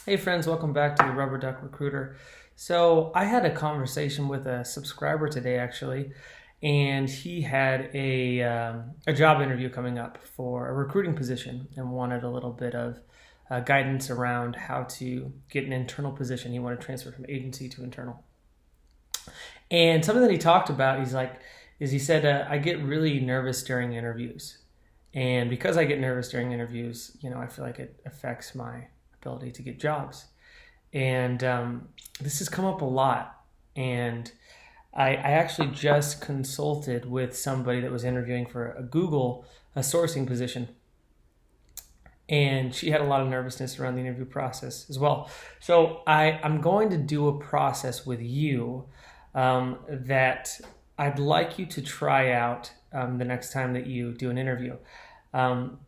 Hey friends, welcome back to the Rubber Duck Recruiter. So I had a conversation with a subscriber today actually, and he had a job interview coming up for a recruiting position and wanted a little bit of guidance around how to get an internal position. He wanted to transfer from agency to internal. And something that he talked about, he said, I get really nervous during interviews. And because I get nervous during interviews, I feel like it affects my ability to get jobs. And this has come up a lot. And I actually just consulted with somebody that was interviewing for a sourcing position. And she had a lot of nervousness around the interview process as well. So I'm going to do a process with you that I'd like you to try out the next time that you do an interview.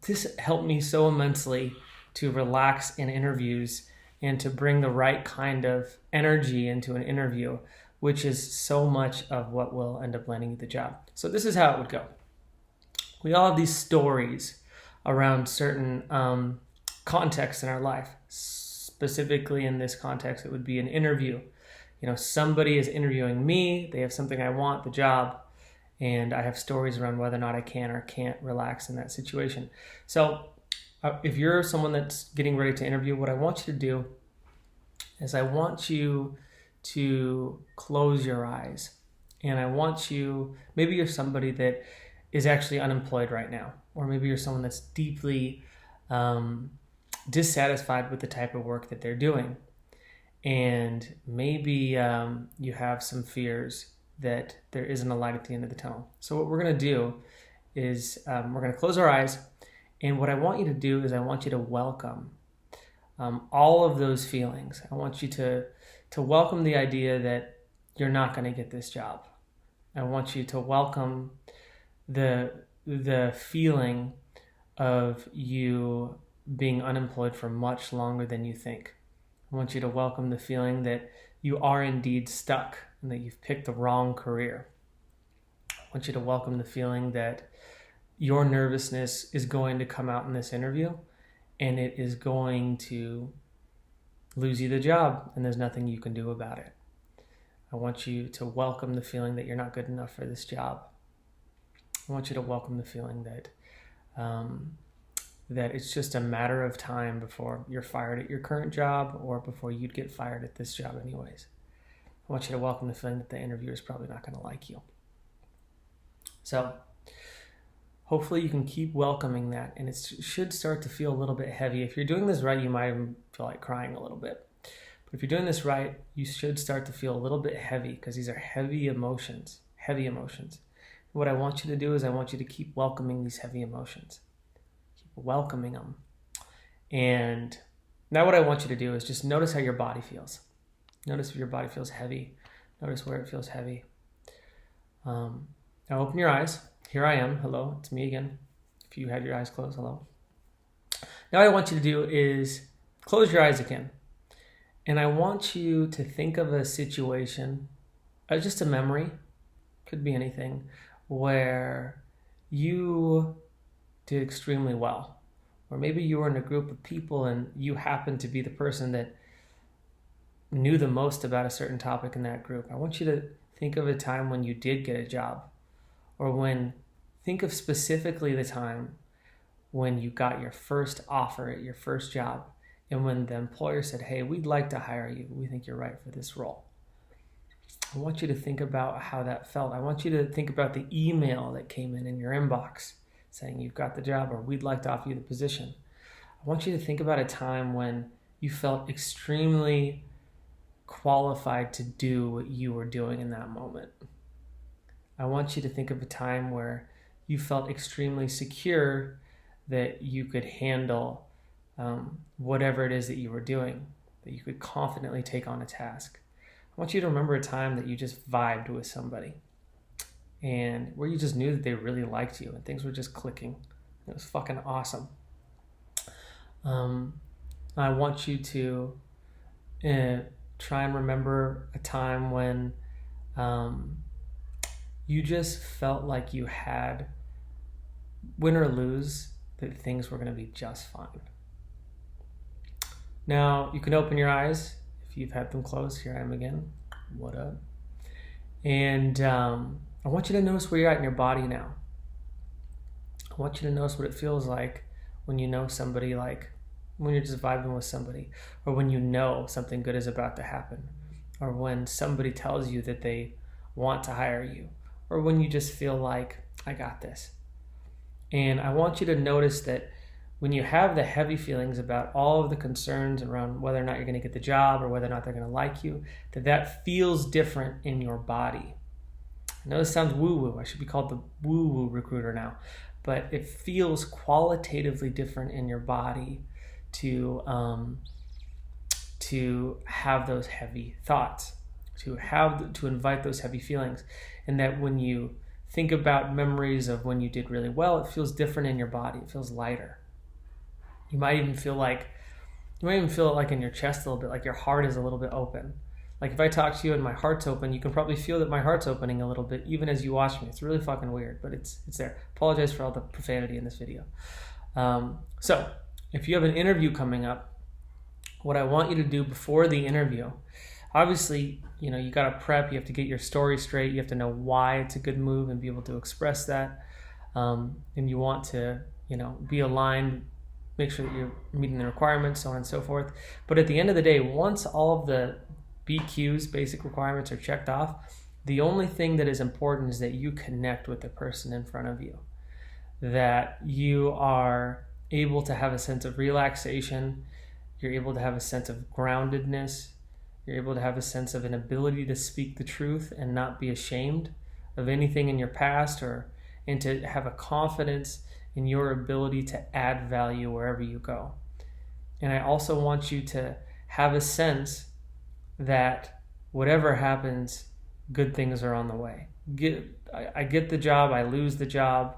This helped me so immensely to relax in interviews and to bring the right kind of energy into an interview, which is so much of what will end up landing you the job. So this is how it would go. We all have these stories around certain contexts in our life. Specifically in this context, it would be an interview. Somebody is interviewing me, they have something I want, the job, and I have stories around whether or not I can or can't relax in that situation. So if you're someone that's getting ready to interview, what I want you to do is I want you to close your eyes. And I want you, maybe you're somebody that is actually unemployed right now, or maybe you're someone that's deeply dissatisfied with the type of work that they're doing. And maybe you have some fears that there isn't a light at the end of the tunnel. So what we're going to do is we're going to close our eyes. And what I want you to do is I want you to welcome all of those feelings. I want you to welcome the idea that you're not going to get this job. I want you to welcome the feeling of you being unemployed for much longer than you think. I want you to welcome the feeling that you are indeed stuck and that you've picked the wrong career. I want you to welcome the feeling that your nervousness is going to come out in this interview and it is going to lose you the job and there's nothing you can do about it. I want you to welcome the feeling that you're not good enough for this job. I want you to welcome the feeling that that it's just a matter of time before you're fired at your current job or before you'd get fired at this job anyways. I want you to welcome the feeling that the interviewer is probably not going to like you. So hopefully you can keep welcoming that, and it should start to feel a little bit heavy. If you're doing this right, you might even feel like crying a little bit. But if you're doing this right, you should start to feel a little bit heavy because these are heavy emotions. What I want you to do is I want you to keep welcoming these heavy emotions. Keep welcoming them. And now what I want you to do is just notice how your body feels. Notice if your body feels heavy. Notice where it feels heavy. Now open your eyes. Here I am. Hello, it's me again. If you had your eyes closed, hello. Now what I want you to do is close your eyes again. And I want you to think of a situation, just a memory, could be anything, where you did extremely well. Or maybe you were in a group of people and you happened to be the person that knew the most about a certain topic in that group. I want you to think of a time when you did get a job. Or think of specifically the time when you got your first offer at your first job and when the employer said, hey, we'd like to hire you. We think you're right for this role. I want you to think about how that felt. I want you to think about the email that came in your inbox saying you've got the job or we'd like to offer you the position. I want you to think about a time when you felt extremely qualified to do what you were doing in that moment. I want you to think of a time where you felt extremely secure that you could handle whatever it is that you were doing, that you could confidently take on a task. I want you to remember a time that you just vibed with somebody and where you just knew that they really liked you and things were just clicking. It was fucking awesome. I want you to try and remember a time when you just felt like you had, win or lose, that things were going to be just fine. Now, you can open your eyes if you've had them closed. Here I am again. What up? And I want you to notice where you're at in your body now. I want you to notice what it feels like when you know somebody, like when you're just vibing with somebody, or when you know something good is about to happen, or when somebody tells you that they want to hire you, or when you just feel like, I got this. And I want you to notice that when you have the heavy feelings about all of the concerns around whether or not you're going to get the job or whether or not they're going to like you, that feels different in your body. I know this sounds woo-woo. I should be called the woo-woo recruiter now. But it feels qualitatively different in your body to have those heavy thoughts, to invite those heavy feelings. And that when you think about memories of when you did really well, it feels different in your body. It feels lighter. You might even feel it like in your chest a little bit, like your heart is a little bit open. Like if I talk to you and my heart's open, you can probably feel that my heart's opening a little bit, even as you watch me. It's really fucking weird, but it's there. Apologize for all the profanity in this video. So if you have an interview coming up, what I want you to do before the interview, obviously, you got to prep. You have to get your story straight. You have to know why it's a good move and be able to express that. And you want to, be aligned, make sure that you're meeting the requirements, so on and so forth. But at the end of the day, once all of the BQs, basic requirements, are checked off, the only thing that is important is that you connect with the person in front of you, that you are able to have a sense of relaxation, you're able to have a sense of groundedness, you're able to have a sense of an ability to speak the truth and not be ashamed of anything in your past, and to have a confidence in your ability to add value wherever you go. And I also want you to have a sense that whatever happens, good things are on the way. I get the job, I lose the job,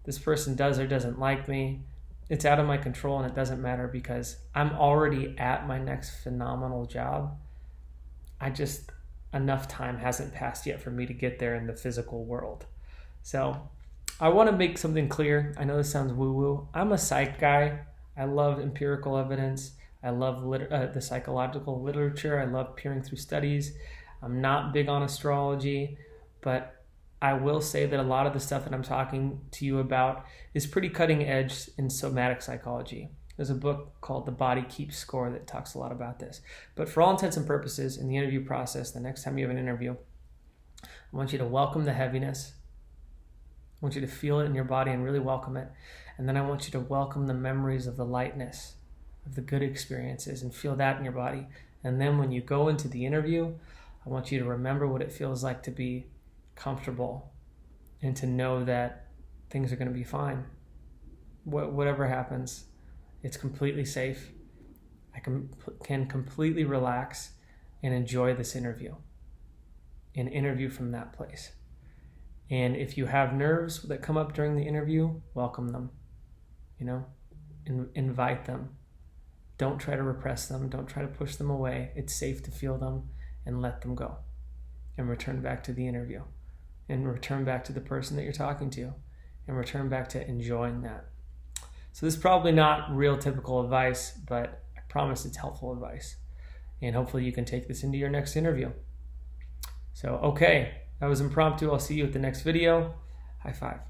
this person does or doesn't like me, it's out of my control and it doesn't matter because I'm already at my next phenomenal job. Enough time hasn't passed yet for me to get there in the physical world. So I want to make something clear. I know this sounds woo-woo. I'm a psych guy. I love empirical evidence. I love the psychological literature. I love peering through studies. I'm not big on astrology, but I will say that a lot of the stuff that I'm talking to you about is pretty cutting edge in somatic psychology. There's a book called The Body Keeps Score that talks a lot about this. But for all intents and purposes, in the interview process, the next time you have an interview, I want you to welcome the heaviness. I want you to feel it in your body and really welcome it. And then I want you to welcome the memories of the lightness, of the good experiences, and feel that in your body. And then when you go into the interview, I want you to remember what it feels like to be comfortable and to know that things are going to be fine. Whatever happens, it's completely safe. I can completely relax and enjoy this interview and interview from that place. And if you have nerves that come up during the interview, welcome them, invite them. Don't try to repress them. Don't try to push them away. It's safe to feel them and let them go and return back to the interview and return back to the person that you're talking to and return back to enjoying that. So this is probably not real typical advice, but I promise it's helpful advice. And hopefully you can take this into your next interview. So, okay, that was impromptu. I'll see you at the next video. High five.